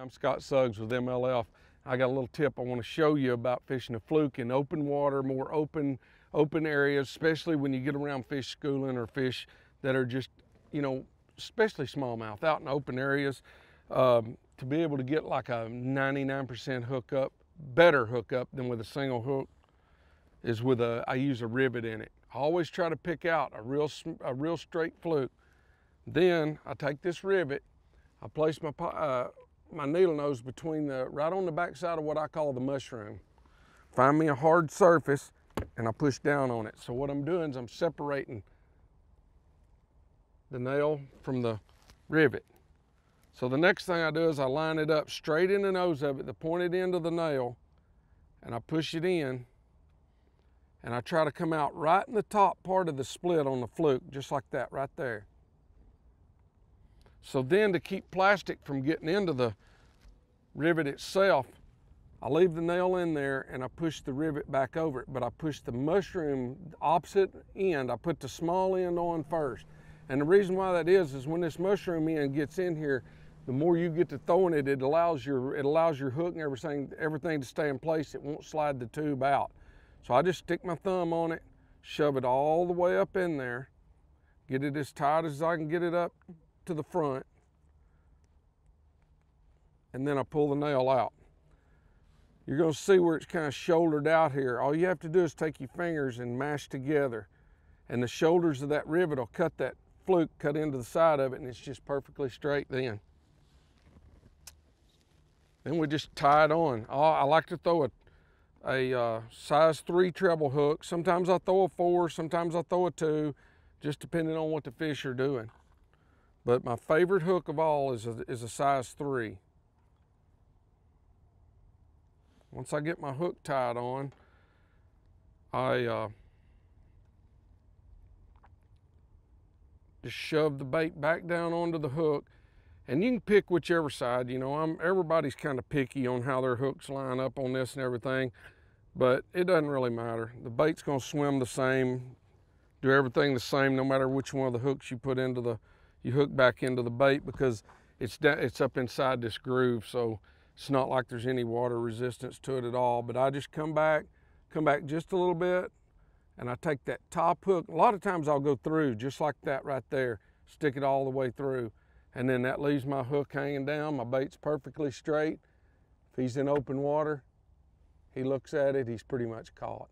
I'm Scott Suggs with MLF. I got a little tip I want to show you about fishing a fluke in open water, more open areas, especially when you get around fish schooling or fish that are just, especially smallmouth out in open areas. To be able to get like a 99% hookup, better hookup than with a single hook, is with I use a rivet in it. I always try to pick out a real straight fluke. Then I take this rivet, I place my needle nose between right on the back side of what I call the mushroom. Find me a hard surface and I push down on it. So what I'm doing is I'm separating the nail from the rivet. So the next thing I do is I line it up straight in the nose of it, the pointed end of the nail, and I push it in, and I try to come out right in the top part of the split on the fluke, just like that right there. So then, to keep plastic from getting into the rivet itself, I leave the nail in there and I push the rivet back over it, but I push the mushroom opposite end. I put the small end on first. And the reason why that is when this mushroom end gets in here, the more you get to throwing it, it allows your hook and everything to stay in place. It won't slide the tube out. So I just stick my thumb on it, shove it all the way up in there, get it as tight as I can get it up to the front, and then I pull the nail out. You're going to see where it's kind of shouldered out here. All you have to do is take your fingers and mash together, and the shoulders of that rivet will cut that fluke, cut into the side of it, and it's just perfectly straight then. Then we just tie it on. I like to throw a size 3 treble hook. Sometimes I throw a 4, sometimes I throw a 2, just depending on what the fish are doing. But my favorite hook of all is a size 3. Once I get my hook tied on, I just shove the bait back down onto the hook, and you can pick whichever side. Everybody's kind of picky on how their hooks line up on this and everything, but it doesn't really matter. The bait's gonna swim the same, do everything the same, no matter which one of the hooks you put into you hook back into the bait, because it's up inside this groove, so it's not like there's any water resistance to it at all. But I just come back just a little bit, and I take that top hook. A lot of times I'll go through just like that right there, stick it all the way through, and then that leaves my hook hanging down. My bait's perfectly straight. If he's in open water, he looks at it, he's pretty much caught.